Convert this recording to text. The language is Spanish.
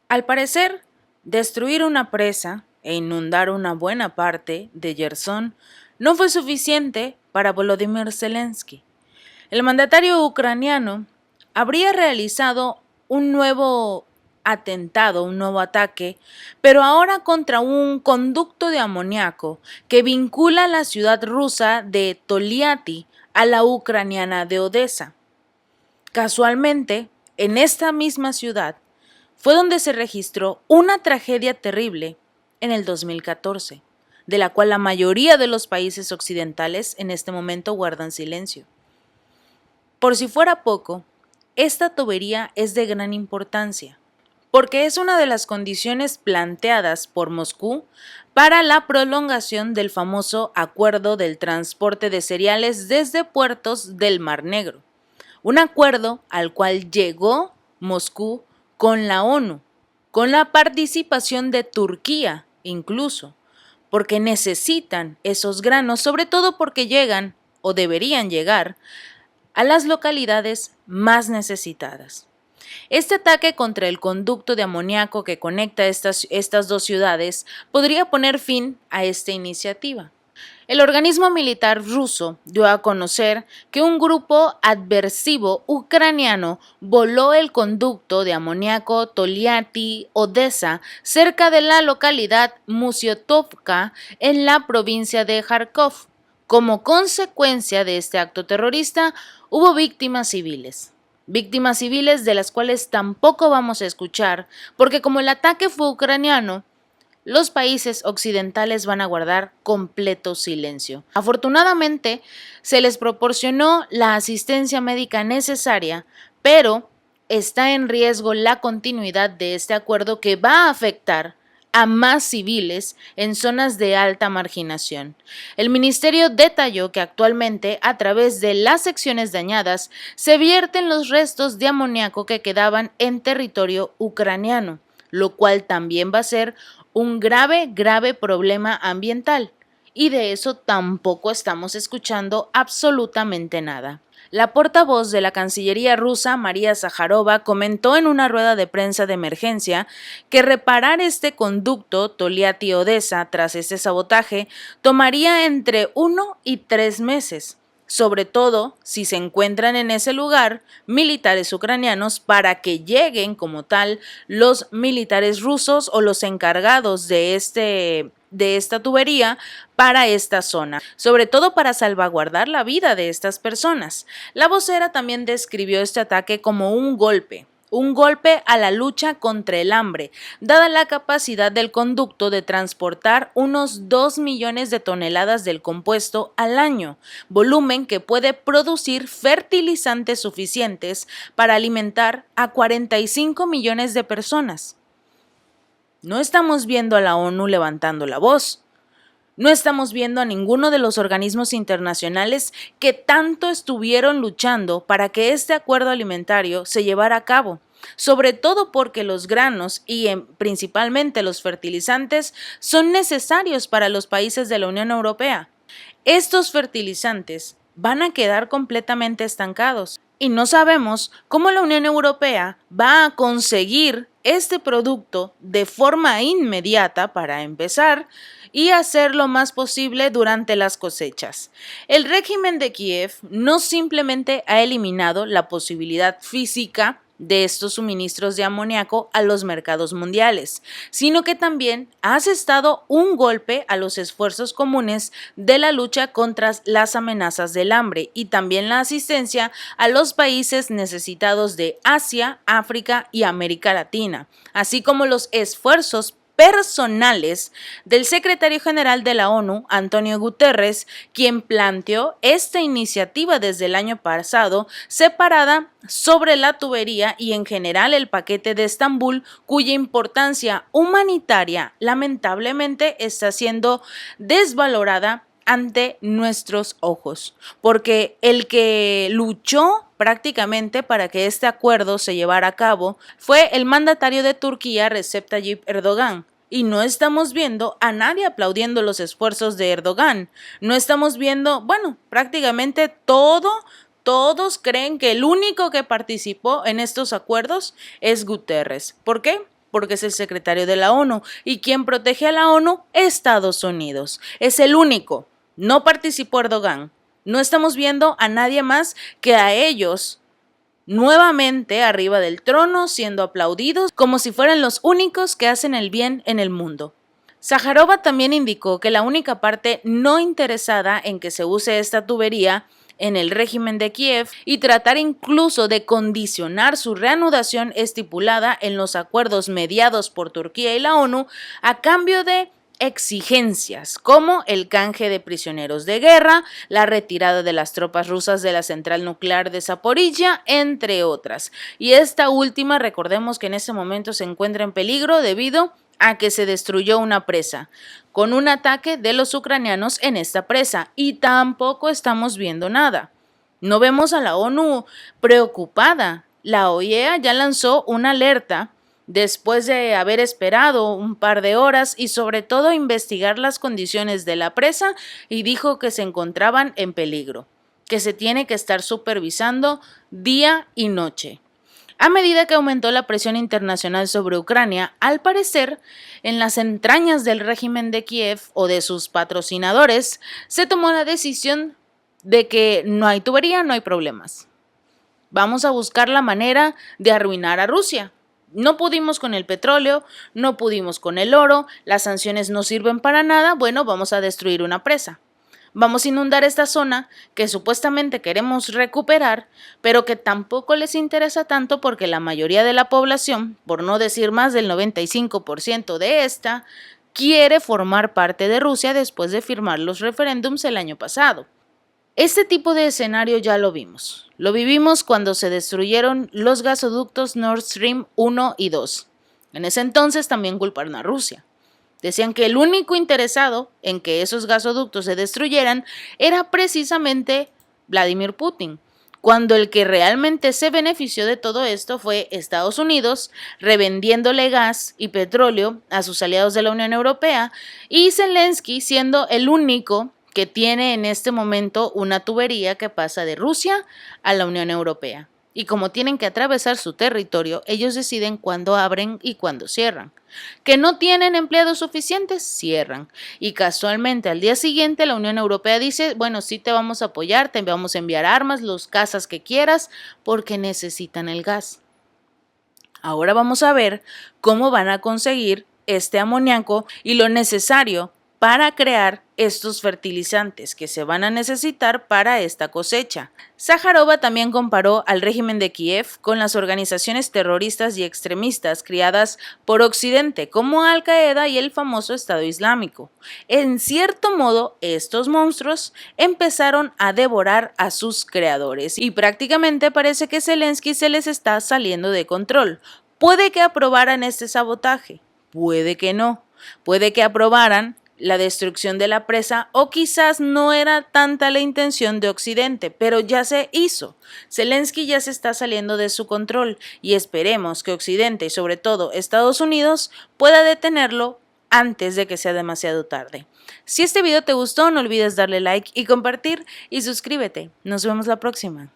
Al parecer, destruir una presa e inundar una buena parte de Yersón no fue suficiente para Volodymyr Zelensky. El mandatario ucraniano habría realizado un nuevo atentado, un nuevo ataque, pero ahora contra un conducto de amoníaco que vincula la ciudad rusa de Toliati a la ucraniana de Odessa. Casualmente, en esta misma ciudad fue donde se registró una tragedia terrible en el 2014, de la cual la mayoría de los países occidentales en este momento guardan silencio. Por si fuera poco, esta tubería es de gran importancia, porque es una de las condiciones planteadas por Moscú para la prolongación del famoso Acuerdo del Transporte de Cereales desde puertos del Mar Negro, un acuerdo al cual llegó Moscú con la ONU, con la participación de Turquía incluso, porque necesitan esos granos, sobre todo porque llegan o deberían llegar a las localidades más necesitadas. Este ataque contra el conducto de amoníaco que conecta estas dos ciudades podría poner fin a esta iniciativa. El organismo militar ruso dio a conocer que un grupo adversivo ucraniano voló el conducto de amoníaco Toliati-Odessa cerca de la localidad Musyotovka en la provincia de Kharkov. Como consecuencia de este acto terrorista, hubo víctimas civiles de las cuales tampoco vamos a escuchar, porque como el ataque fue ucraniano, los países occidentales van a guardar completo silencio. Afortunadamente, se les proporcionó la asistencia médica necesaria, pero está en riesgo la continuidad de este acuerdo que va a afectar a más civiles en zonas de alta marginación. El ministerio detalló que actualmente, a través de las secciones dañadas, se vierten los restos de amoníaco que quedaban en territorio ucraniano, lo cual también va a ser un grave problema ambiental. Y de eso tampoco estamos escuchando absolutamente nada. La portavoz de la Cancillería rusa, María Zaharova, comentó en una rueda de prensa de emergencia que reparar este conducto Toliati-Odessa tras este sabotaje tomaría entre 1 y 3 meses, sobre todo si se encuentran en ese lugar militares ucranianos para que lleguen como tal los militares rusos o los encargados de esta tubería para esta zona, sobre todo para salvaguardar la vida de estas personas. La vocera también describió este ataque como un golpe a la lucha contra el hambre, dada la capacidad del conducto de transportar unos 2 millones de toneladas del compuesto al año, volumen que puede producir fertilizantes suficientes para alimentar a 45 millones de personas. No estamos viendo a la ONU levantando la voz. No estamos viendo a ninguno de los organismos internacionales que tanto estuvieron luchando para que este acuerdo alimentario se llevara a cabo, sobre todo porque los granos y principalmente los fertilizantes son necesarios para los países de la Unión Europea. Estos fertilizantes van a quedar completamente estancados y no sabemos cómo la Unión Europea va a conseguir este producto de forma inmediata para empezar y hacer lo más posible durante las cosechas. El régimen de Kiev no simplemente ha eliminado la posibilidad física de estos suministros de amoníaco a los mercados mundiales, sino que también ha asestado un golpe a los esfuerzos comunes de la lucha contra las amenazas del hambre y también la asistencia a los países necesitados de Asia, África y América Latina, así como los esfuerzos personales del secretario general de la ONU, Antonio Guterres, quien planteó esta iniciativa desde el año pasado, separada sobre la tubería y en general el paquete de Estambul, cuya importancia humanitaria lamentablemente está siendo desvalorada ante nuestros ojos, porque el que luchó prácticamente para que este acuerdo se llevara a cabo fue el mandatario de Turquía, Recep Tayyip Erdogan. Y no estamos viendo a nadie aplaudiendo los esfuerzos de Erdogan. No estamos viendo, prácticamente todos creen que el único que participó en estos acuerdos es Guterres. ¿Por qué? porque es el secretario de la ONU. ¿Y quien protege a la ONU? Estados Unidos. Es el único. No participó Erdogan. No estamos viendo a nadie más que a ellos nuevamente arriba del trono, siendo aplaudidos como si fueran los únicos que hacen el bien en el mundo. Zaharova también indicó que la única parte no interesada en que se use esta tubería en el régimen de Kiev y tratar incluso de condicionar su reanudación estipulada en los acuerdos mediados por Turquía y la ONU a cambio de exigencias como el canje de prisioneros de guerra, la retirada de las tropas rusas de la central nuclear de Zaporizhia, entre otras. Y esta última, recordemos que en ese momento se encuentra en peligro debido a que se destruyó una presa, con un ataque de los ucranianos en esta presa, y tampoco estamos viendo nada. No vemos a la ONU preocupada. La OEA ya lanzó una alerta después de haber esperado un par de horas y sobre todo investigar las condiciones de la presa, y dijo que se encontraban en peligro, que se tiene que estar supervisando día y noche. A medida que aumentó la presión internacional sobre Ucrania, al parecer, en las entrañas del régimen de Kiev o de sus patrocinadores, se tomó la decisión de que no hay tubería, no hay problemas. Vamos a buscar la manera de arruinar a Rusia. No pudimos con el petróleo, no pudimos con el oro, las sanciones no sirven para nada, bueno, vamos a destruir una presa. Vamos a inundar esta zona que supuestamente queremos recuperar, pero que tampoco les interesa tanto porque la mayoría de la población, por no decir más del 95% de esta, quiere formar parte de Rusia después de firmar los referéndums el año pasado. Este tipo de escenario ya lo vimos. Lo vivimos cuando se destruyeron los gasoductos Nord Stream 1 y 2. En ese entonces también culparon a Rusia. Decían que el único interesado en que esos gasoductos se destruyeran era precisamente Vladimir Putin, cuando el que realmente se benefició de todo esto fue Estados Unidos, revendiéndole gas y petróleo a sus aliados de la Unión Europea, y Zelensky siendo el único que tiene en este momento una tubería que pasa de Rusia a la Unión Europea. Y como tienen que atravesar su territorio, ellos deciden cuándo abren y cuándo cierran. Que no tienen empleados suficientes, cierran. Y casualmente al día siguiente la Unión Europea dice, bueno, sí te vamos a apoyar, te vamos a enviar armas, los cazas que quieras, porque necesitan el gas. Ahora vamos a ver cómo van a conseguir este amoníaco y lo necesario para crear estos fertilizantes que se van a necesitar para esta cosecha. Zaharova también comparó al régimen de Kiev con las organizaciones terroristas y extremistas creadas por Occidente, como Al Qaeda y el famoso Estado Islámico. En cierto modo, estos monstruos empezaron a devorar a sus creadores y prácticamente parece que Zelensky se les está saliendo de control. Puede que aprobaran este sabotaje, puede que no, puede que aprobaran la destrucción de la presa, o quizás no era tanta la intención de Occidente, pero ya se hizo. Zelensky ya se está saliendo de su control y esperemos que Occidente y sobre todo Estados Unidos pueda detenerlo antes de que sea demasiado tarde. Si este video te gustó, no olvides darle like y compartir y suscríbete. Nos vemos la próxima.